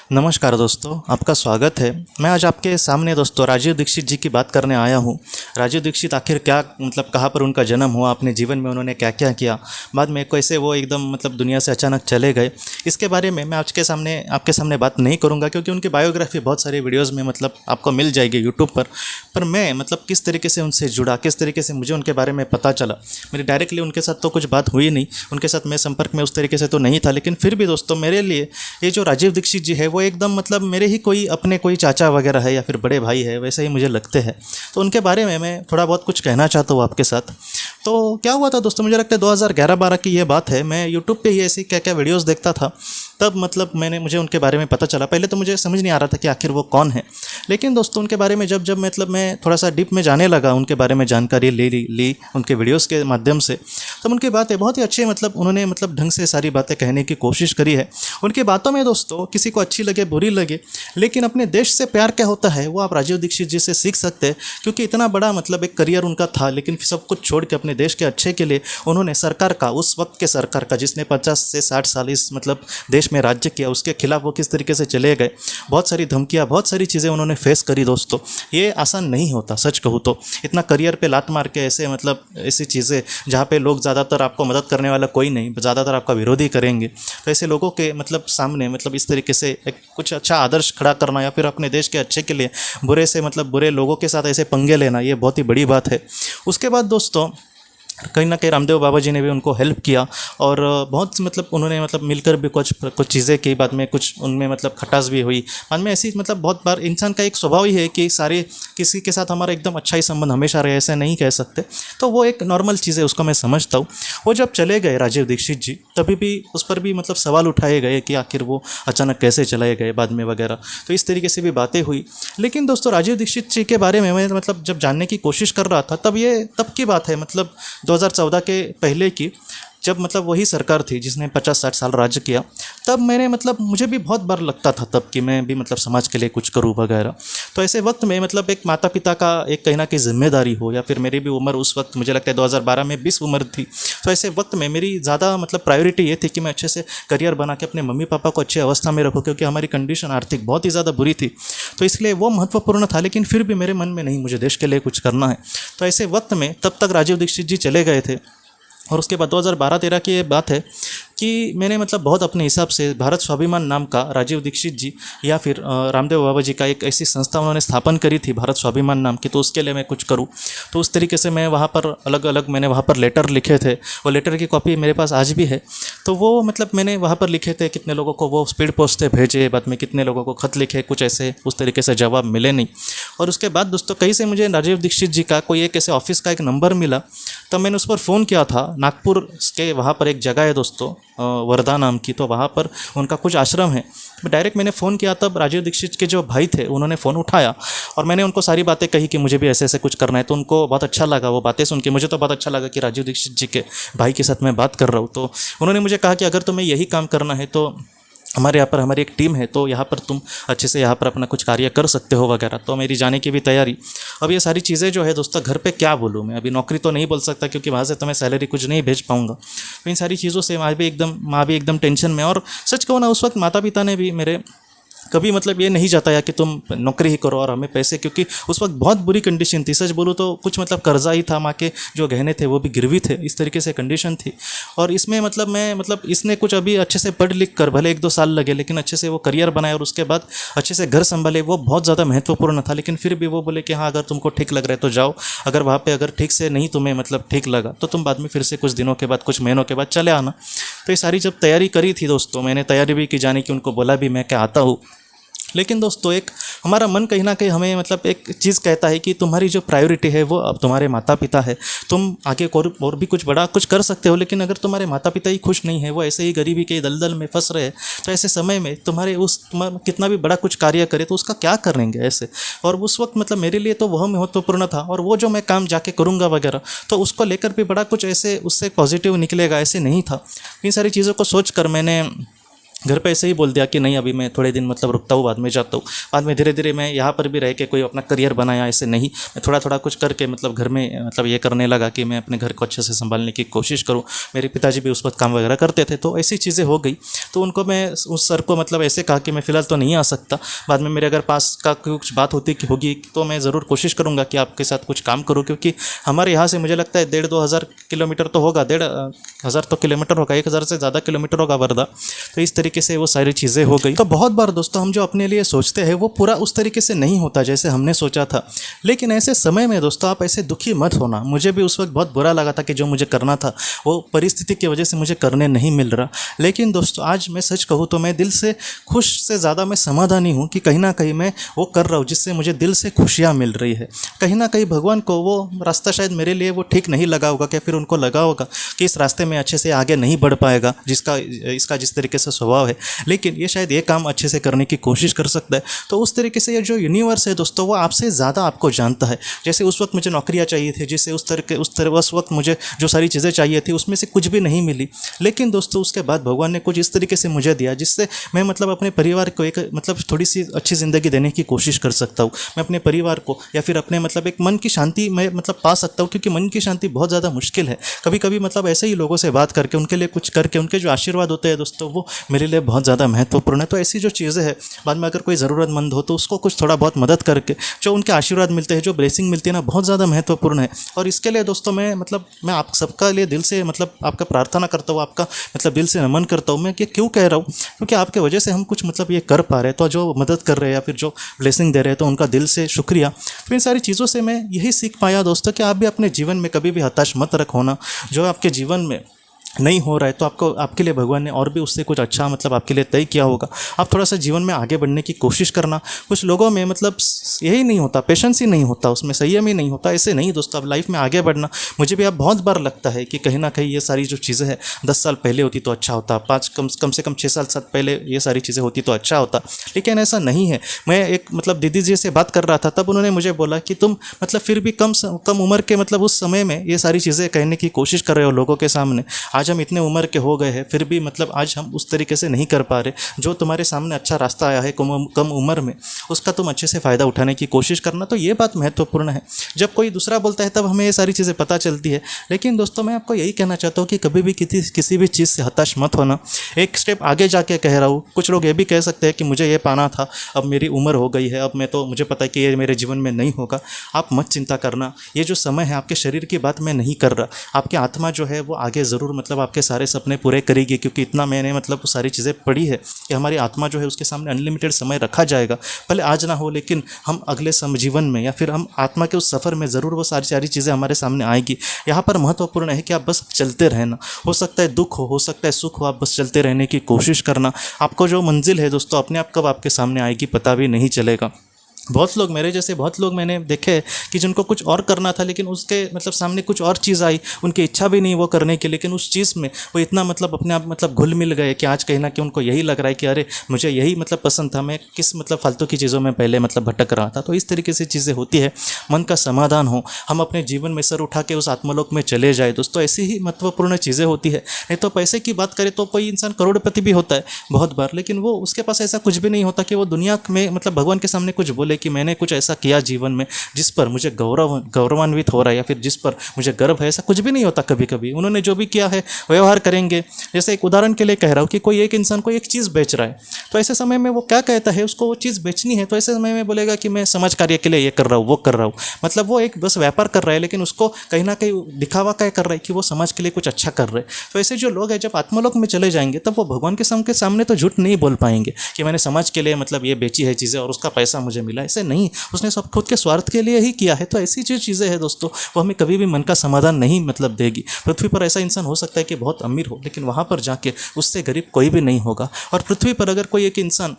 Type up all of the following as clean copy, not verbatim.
नमस्कार दोस्तों, आपका स्वागत है। मैं आज आपके सामने दोस्तों राजीव दीक्षित जी की बात करने आया हूँ। राजीव दीक्षित आखिर क्या कहाँ पर उनका जन्म हुआ, अपने जीवन में उन्होंने क्या क्या किया, बाद में कैसे वो एकदम दुनिया से अचानक चले गए, इसके बारे में मैं आज के सामने आपके सामने बात नहीं करूँगा, क्योंकि उनकी बायोग्राफी बहुत सारी वीडियोज़ में आपको मिल जाएगी यूट्यूब पर मैं किस तरीके से उनसे जुड़ा, किस तरीके से मुझे उनके बारे में पता चला। मेरी डायरेक्टली उनके साथ तो कुछ बात हुई नहीं, उनके साथ मैं संपर्क में उस तरीके से तो नहीं था, लेकिन फिर भी दोस्तों मेरे लिए ये जो राजीव दीक्षित जी है वो एकदम मेरे ही कोई चाचा वगैरह है या फिर बड़े भाई है, वैसे ही मुझे लगते हैं। तो उनके बारे में मैं थोड़ा बहुत कुछ कहना चाहता हूँ आपके साथ। तो क्या हुआ था दोस्तों, मुझे लगता है 2011-12 की ये बात है। मैं यूट्यूब पे ही ऐसी क्या क्या वीडियोस देखता था, तब मुझे उनके बारे में पता चला। पहले तो मुझे समझ नहीं आ रहा था कि आखिर वो कौन है, लेकिन दोस्तों उनके बारे में जब मैं थोड़ा सा डीप में जाने लगा, उनके बारे में जानकारी ली उनके वीडियोस के माध्यम से, तब उनकी बातें बहुत ही अच्छी उन्होंने ढंग से सारी बातें कहने की कोशिश करी है। उनकी बातों में दोस्तों किसी को अच्छी लगे बुरी लगे, लेकिन अपने देश से प्यार क्या होता है वो आप राजीव दीक्षित जी से सीख सकते हैं, क्योंकि इतना बड़ा एक करियर उनका था, लेकिन सब कुछ छोड़ के अपने देश के अच्छे के लिए उन्होंने सरकार का, उस वक्त के सरकार का जिसने 50 से 60 साल इस देश में राज्य किया, उसके खिलाफ वो किस तरीके से चले गए। बहुत सारी धमकियाँ, बहुत सारी चीज़ें उन्होंने फेस करी दोस्तों। ये आसान नहीं होता, सच कहूँ तो। इतना करियर पे लात मार के ऐसे ऐसी चीज़ें जहाँ पे लोग ज़्यादातर आपको मदद करने वाला कोई नहीं, ज़्यादातर आपका विरोधी करेंगे, तो ऐसे लोगों के सामने इस तरीके से एक कुछ अच्छा आदर्श खड़ा करना या फिर अपने देश के अच्छे के लिए बुरे से बुरे लोगों के साथ ऐसे पंगे लेना, ये बहुत ही बड़ी बात है। उसके बाद दोस्तों कहीं ना कहीं रामदेव बाबा जी ने भी उनको हेल्प किया, और बहुत उन्होंने मिलकर भी कुछ कुछ चीज़ें की। बाद में कुछ उनमें खटास भी हुई। बाद में ऐसी बहुत बार इंसान का एक स्वभाव ही है कि सारे किसी के साथ हमारा एकदम अच्छा ही संबंध हमेशा रहे, ऐसा नहीं कह सकते। तो वो एक नॉर्मल चीज़ है, उसको मैं समझता हूँ। वो जब चले गए राजीव दीक्षित जी, तभी भी उस पर भी सवाल उठाए गए कि आखिर वो अचानक कैसे चले गए बाद में वगैरह, तो इस तरीके से भी बातें हुई। लेकिन दोस्तों राजीव दीक्षित जी के बारे में मैं जब जानने की कोशिश कर रहा था, तब की बात है 2014 के पहले की, जब वही सरकार थी जिसने 50-60 साल राज्य किया। तब मैंने मुझे भी बहुत बार लगता था तब कि मैं भी समाज के लिए कुछ करूँ वगैरह। तो ऐसे वक्त में एक माता पिता का एक कहीं ना कहीं जिम्मेदारी हो, या फिर मेरी भी उम्र उस वक्त मुझे लगता है 2012 में 20 उम्र थी। तो ऐसे वक्त में मेरी ज़्यादा प्रायोरिटी ये थी कि मैं अच्छे से करियर बना के अपने मम्मी पापा को अच्छी अवस्था में रखूँ, क्योंकि हमारी कंडीशन आर्थिक बहुत ही ज़्यादा बुरी थी। तो इसलिए वो महत्वपूर्ण था, लेकिन फिर भी मेरे मन में नहीं, मुझे देश के लिए कुछ करना है। तो ऐसे वक्त में तब तक राजीव दीक्षित जी चले गए थे, और उसके बाद 2012-13 की ये बात है कि मैंने बहुत अपने हिसाब से भारत स्वाभिमान नाम का राजीव दीक्षित जी या फिर रामदेव बाबा जी का एक ऐसी संस्था उन्होंने स्थापन करी थी भारत स्वाभिमान नाम की, तो उसके लिए मैं कुछ करूं। तो उस तरीके से मैं वहाँ पर अलग अलग मैंने वहाँ पर लेटर लिखे थे। वो लेटर की कॉपी मेरे पास आज भी है। तो वो मैंने वहाँ पर लिखे थे, कितने लोगों को वो स्पीड पोस्ट से भेजे, बाद में कितने लोगों को खत लिखे, कुछ ऐसे उस तरीके से जवाब मिले नहीं। और उसके बाद दोस्तों कहीं से मुझे राजीव दीक्षित जी का कोई एक ऐसे ऑफिस का एक नंबर मिला, तब मैंने उस पर फ़ोन किया था। नागपुर के वहाँ पर एक जगह है दोस्तों, वर्धा नाम की, तो वहाँ पर उनका कुछ आश्रम है। डायरेक्ट मैंने फ़ोन किया, तब राजीव दीक्षित के जो भाई थे उन्होंने फ़ोन उठाया, और मैंने उनको सारी बातें कही कि मुझे भी ऐसे ऐसे कुछ करना है। तो उनको बहुत अच्छा लगा वो बातें सुन के। मुझे तो बहुत अच्छा लगा कि राजीव दीक्षित जी के भाई के साथ मैं बात कर रहा हूँ। तो उन्होंने मुझे कहा कि अगर तुम्हें यही काम करना है तो हमारे यहाँ पर हमारी एक टीम है, तो यहाँ पर तुम अच्छे से यहाँ पर अपना कुछ कार्य कर सकते हो वगैरह। तो मेरी जाने की भी तैयारी। अब ये सारी चीज़ें जो है दोस्तों, घर पे क्या बोलूँ मैं, अभी नौकरी तो नहीं बोल सकता, क्योंकि वहाँ से तो मैं सैलरी कुछ नहीं भेज पाऊँगा। तो इन सारी चीज़ों से माँ भी एकदम टेंशन में। और सच कहूँ ना, उस वक्त माता पिता ने भी मेरे कभी ये नहीं चाहता कि तुम नौकरी ही करो और हमें पैसे, क्योंकि उस वक्त बहुत बुरी कंडीशन थी। सच बोलूँ तो कुछ कर्जा ही था, माँ के जो गहने थे वो भी गिरवी थे, इस तरीके से कंडीशन थी। और इसमें मैं इसने कुछ अभी अच्छे से पढ़ लिख कर, भले 1-2 साल लगे, लेकिन अच्छे से वो करियर बनाए और उसके बाद अच्छे से घर संभाले, वो बहुत ज़्यादा महत्वपूर्ण था। लेकिन फिर भी वो बोले कि हाँ, अगर तुमको ठीक लग रहा है तो जाओ, अगर वहाँ पर अगर ठीक से नहीं तुम्हें ठीक लगा तो तुम बाद में फिर से कुछ दिनों के बाद, कुछ महीनों के बाद चले आना। तो ये सारी जब तैयारी करी थी दोस्तों, मैंने तैयारी भी की जाने की, उनको बोला भी मैं क्या आता हूँ। लेकिन दोस्तों एक हमारा मन कहीं ना कहीं हमें एक चीज़ कहता है कि तुम्हारी जो प्रायोरिटी है वो अब तुम्हारे माता पिता है। तुम आगे और भी कुछ बड़ा कुछ कर सकते हो, लेकिन अगर तुम्हारे माता पिता ही खुश नहीं है, वो ऐसे ही गरीबी के दलदल में फंस रहे हैं, तो ऐसे समय में तुम्हारे कितना भी बड़ा कुछ कार्य करे तो उसका क्या करेंगे ऐसे। और उस वक्त मेरे लिए तो वह महत्वपूर्ण था, और वो जो मैं काम जाके करूँगा वगैरह, तो उसको लेकर भी बड़ा कुछ ऐसे उससे पॉजिटिव निकलेगा ऐसे नहीं था। इन सारी चीज़ों को सोच कर मैंने घर पे ऐसे ही बोल दिया कि नहीं अभी मैं थोड़े दिन मतलब रुकता हूँ, बाद में जाता हूँ। बाद में धीरे धीरे मैं यहाँ पर भी रह के कोई अपना करियर बनाया, ऐसे नहीं, मैं थोड़ा थोड़ा कुछ करके मतलब घर में मतलब ये करने लगा कि मैं अपने घर को अच्छे से संभालने की कोशिश करूँ। मेरे पिताजी भी उस वक्त काम वगैरह करते थे, तो ऐसी चीज़ें हो गई। तो उनको मैं उस सर को मतलब ऐसे कहा कि मैं फ़िलहाल तो नहीं आ सकता, बाद में मेरे अगर पास का कुछ बात होगी तो मैं ज़रूर कोशिश करूँगा कि आपके साथ कुछ काम करूँ, क्योंकि हमारे यहाँ से मुझे लगता है 1,500-2,000 किलोमीटर तो होगा, 1,500 तो किलोमीटर होगा, 1,000 से ज़्यादा किलोमीटर होगा वर्धा। तो इस तरीके से वो सारी चीज़ें हो गई। तो बहुत बार दोस्तों हम जो अपने लिए सोचते हैं वो पूरा उस तरीके से नहीं होता जैसे हमने सोचा था। लेकिन ऐसे समय में दोस्तों आप ऐसे दुखी मत होना। मुझे भी उस वक्त बहुत बुरा लगा था कि जो मुझे करना था वो परिस्थिति की वजह से मुझे करने नहीं मिल रहा। लेकिन दोस्तों आज मैं सच कहूँ तो मैं दिल से खुश से ज़्यादा मैं समाधानी हूँ कि कहीं ना कहीं मैं वो कर रहा हूँ जिससे मुझे दिल से खुशियाँ मिल रही है। कहीं ना कहीं भगवान को वो रास्ता शायद मेरे लिए वो ठीक नहीं लगा होगा, क्या फिर उनको लगा होगा कि इस रास्ते में अच्छे से आगे नहीं बढ़ पाएगा इसका जिस तरीके से स्वभाव है, लेकिन ये शायद ये काम अच्छे से करने की कोशिश कर सकता है। तो उस तरीके से ये जो यूनिवर्स है दोस्तों वो आपसे ज़्यादा आपको जानता है। जैसे उस वक्त मुझे नौकरियाँ चाहिए थी, जैसे उस वक्त मुझे जो सारी चीज़ें चाहिए थी उसमें से कुछ भी नहीं मिली, लेकिन दोस्तों उसके बाद भगवान ने कुछ इस तरीके से मुझे दिया जिससे मैं मतलब अपने परिवार को एक मतलब थोड़ी सी अच्छी ज़िंदगी देने की कोशिश कर सकता हूँ। मैं अपने परिवार को या फिर अपने मतलब एक मन की शांति मैं मतलब पा सकता हूँ, क्योंकि मन की शांति बहुत ज़्यादा मुश्किल है। कभी कभी मतलब ऐसे ही लोगों से बात करके उनके लिए कुछ करके उनके जो आशीर्वाद होते हैं दोस्तों वो मेरे लिए बहुत ज़्यादा महत्वपूर्ण है। तो ऐसी जो चीज़ें हैं, बाद में अगर कोई ज़रूरतमंद हो तो उसको कुछ थोड़ा बहुत मदद करके जो उनके आशीर्वाद मिलते हैं, जो ब्लेसिंग मिलती है ना, बहुत ज़्यादा महत्वपूर्ण है। और इसके लिए दोस्तों मैं आप सबका लिए दिल से मतलब आपका प्रार्थना करता हूँ, आपका मतलब दिल से नमन करता हूँ। मैं कि क्यों कह रहा हूँ, क्योंकि आपके वजह से हम कुछ मतलब ये कर पा रहे हैं। तो जो मदद कर रहे हैं या फिर जो ब्लेसिंग दे रहे हैं तो उनका दिल से शुक्रिया। तो इन सारी चीज़ों से मैं यही सीख पाया दोस्तों कि आप भी अपने जीवन में कभी भी हताश मत रखो। जो आपके जीवन में नहीं हो रहा है तो आपके लिए भगवान ने और भी उससे कुछ अच्छा मतलब आपके लिए तय किया होगा। आप थोड़ा सा जीवन में आगे बढ़ने की कोशिश करना। कुछ लोगों में मतलब यही नहीं होता, पेशेंस ही नहीं होता, उसमें संयम ही नहीं होता। ऐसे नहीं दोस्तों, अब लाइफ में आगे बढ़ना। मुझे भी अब बहुत बार लगता है कि कहीं ना कहीं ये सारी जो चीज़ें हैं 10 साल पहले होती तो अच्छा होता, कम से कम 6 साल पहले ये सारी चीज़ें होती तो अच्छा होता, लेकिन ऐसा नहीं है। मैं एक मतलब दीदी जी से बात कर रहा था, तब उन्होंने मुझे बोला कि तुम मतलब फिर भी कम उम्र के मतलब उस समय में ये सारी चीज़ें कहने की कोशिश कर रहे हो लोगों के सामने। आज हम इतने उम्र के हो गए हैं फिर भी मतलब आज हम उस तरीके से नहीं कर पा रहे। जो तुम्हारे सामने अच्छा रास्ता आया है कम उम्र में, उसका तुम अच्छे से फ़ायदा उठाने की कोशिश करना। तो ये बात महत्वपूर्ण है। जब कोई दूसरा बोलता है तब हमें ये सारी चीज़ें पता चलती है। लेकिन दोस्तों मैं आपको यही कहना चाहता हूँ कि कभी भी किसी भी चीज़ से हताश मत होना। एक स्टेप आगे जाके कह रहा हूँ। कुछ लोग ये भी कह सकते हैं कि मुझे ये पाना था, अब मेरी उम्र हो गई है, अब मुझे पता है कि ये मेरे जीवन में नहीं होगा। आप मत चिंता करना। ये जो समय है, आपके शरीर की बात मैं नहीं कर रहा, आपकी आत्मा जो है वो आगे ज़रूर मतलब आपके सारे सपने पूरे करेगी। क्योंकि इतना मैंने मतलब वो सारी चीज़ें पढ़ी है कि हमारी आत्मा जो है उसके सामने अनलिमिटेड समय रखा जाएगा। भले आज ना हो, लेकिन हम अगले जीवन में या फिर हम आत्मा के उस सफ़र में ज़रूर वो सारी चीज़ें हमारे सामने आएगी। यहाँ पर महत्वपूर्ण है कि आप बस चलते रहना। हो सकता है दुख हो सकता है सुख हो, आप बस चलते रहने की कोशिश करना। आपको जो मंजिल है दोस्तों अपने आप कब आपके सामने आएगी पता भी नहीं चलेगा। बहुत लोग मेरे जैसे बहुत लोग मैंने देखे कि जिनको कुछ और करना था, लेकिन उसके मतलब सामने कुछ और चीज़ आई, उनकी इच्छा भी नहीं वो करने की, लेकिन उस चीज़ में वो इतना मतलब अपने आप मतलब घुल मिल गए कि आज कहीं ना कि उनको यही लग रहा है कि अरे मुझे यही मतलब पसंद था, मैं किस मतलब फालतू की चीज़ों में पहले मतलब भटक रहा था। तो इस तरीके से चीज़ें होती है। मन का समाधान हो, हम अपने जीवन में सर उठा के उस आत्मलोक में चले जाए दोस्तों, ऐसी ही महत्वपूर्ण चीज़ें होती है। नहीं तो पैसे की बात करें तो कोई इंसान करोड़पति भी होता है बहुत बार, लेकिन वो उसके पास ऐसा कुछ भी नहीं होता कि वो दुनिया में मतलब भगवान के सामने कुछ बोले कि मैंने कुछ ऐसा किया जीवन में जिस पर मुझे गौरवान्वित हो रहा है या फिर जिस पर मुझे गर्व है। ऐसा कुछ भी नहीं होता। कभी कभी उन्होंने जो भी किया है व्यवहार करेंगे। जैसे एक उदाहरण के लिए कह रहा हूँ कि कोई एक इंसान कोई एक चीज़ बेच रहा है, तो ऐसे समय में वो क्या कहता है, उसको वो चीज़ बेचनी है, तो ऐसे समय में बोलेगा कि मैं समाज कार्य के लिए ये कर रहा हूँ वो कर रहा हूँ। मतलब वो एक बस व्यापार कर रहा है, लेकिन उसको कहीं ना कहीं दिखावा क्या कर रहा है कि वो समाज के लिए कुछ अच्छा कर रहे हैं। तो ऐसे जो लोग हैं जब आत्मलोक में चले जाएंगे तब वो भगवान के सामने तो झूठ नहीं बोल पाएंगे कि मैंने समाज के लिए मतलब ये बेची है चीज़ें और उसका पैसा मुझे मिला। ऐसे नहीं, उसने सब खुद के स्वार्थ के लिए ही किया है। तो ऐसी जो चीज़ें हैं दोस्तों वो हमें कभी भी मन का समाधान नहीं मतलब देगी। पृथ्वी पर ऐसा इंसान हो सकता है कि बहुत अमीर हो, लेकिन वहाँ पर जाके उससे गरीब कोई भी नहीं होगा। और पृथ्वी पर अगर कोई एक इंसान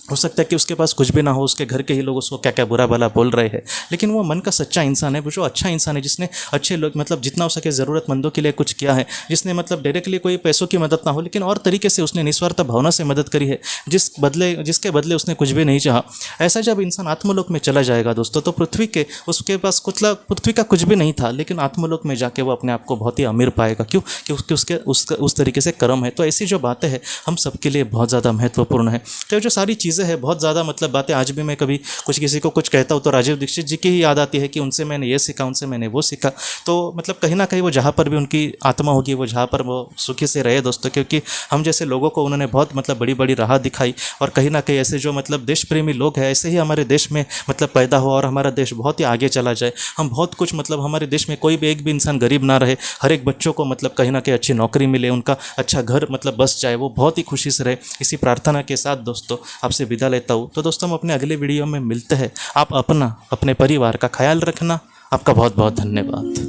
हो सकता है कि उसके पास कुछ भी ना हो, उसके घर के ही लोग उसको क्या क्या बुरा भला बोल रहे हैं, लेकिन वो मन का सच्चा इंसान है, वो जो अच्छा इंसान है, जिसने अच्छे लोग मतलब जितना हो सके ज़रूरतमंदों के लिए कुछ किया है, जिसने मतलब डायरेक्टली कोई पैसों की मदद ना हो लेकिन और तरीके से उसने निस्वार्थ भावना से मदद करी है, जिसके बदले उसने कुछ भी नहीं चाहा। ऐसा जब इंसान आत्मलोक में चला जाएगा दोस्तों, तो पृथ्वी के उसके पास पृथ्वी का कुछ भी नहीं था, लेकिन आत्मलोक में जाके वो अपने आप को बहुत ही अमीर पाएगा। क्यों? क्योंकि उसके उस तरीके से कर्म है। तो ऐसी जो बातें हैं हम सबके लिए बहुत ज़्यादा महत्वपूर्ण है। तो ये जो सारी चीज़ें हैं बहुत ज़्यादा मतलब बातें, आज भी मैं कभी कुछ किसी को कुछ कहता हूँ तो राजीव दीक्षित जी की ही याद आती है कि उनसे मैंने ये सीखा, उनसे मैंने वो सीखा। तो मतलब कहीं ना कहीं वो जहाँ पर भी उनकी आत्मा होगी, वो जहाँ पर वो सुखी से रहे दोस्तों, क्योंकि हम जैसे लोगों को उन्होंने बहुत मतलब बड़ी बड़ी राह दिखाई, और कहीं ना कहीं ऐसे जो मतलब देश प्रेमी लोग हैं ऐसे ही हमारे देश में मतलब पैदा हो और हमारा देश बहुत ही आगे चला जाए। हम बहुत कुछ मतलब हमारे देश में कोई भी एक भी इंसान गरीब ना रहे, हर एक बच्चों को मतलब कहीं ना कहीं अच्छी नौकरी मिले, उनका अच्छा घर मतलब बस जाए, वो बहुत ही खुशी से रहे। इसी प्रार्थना के साथ दोस्तों आपसे विदा लेता हूँ। तो दोस्तों हम अपने अगले वीडियो में मिलते हैं। आप अपने परिवार का ख्याल रखना। आपका बहुत बहुत धन्यवाद।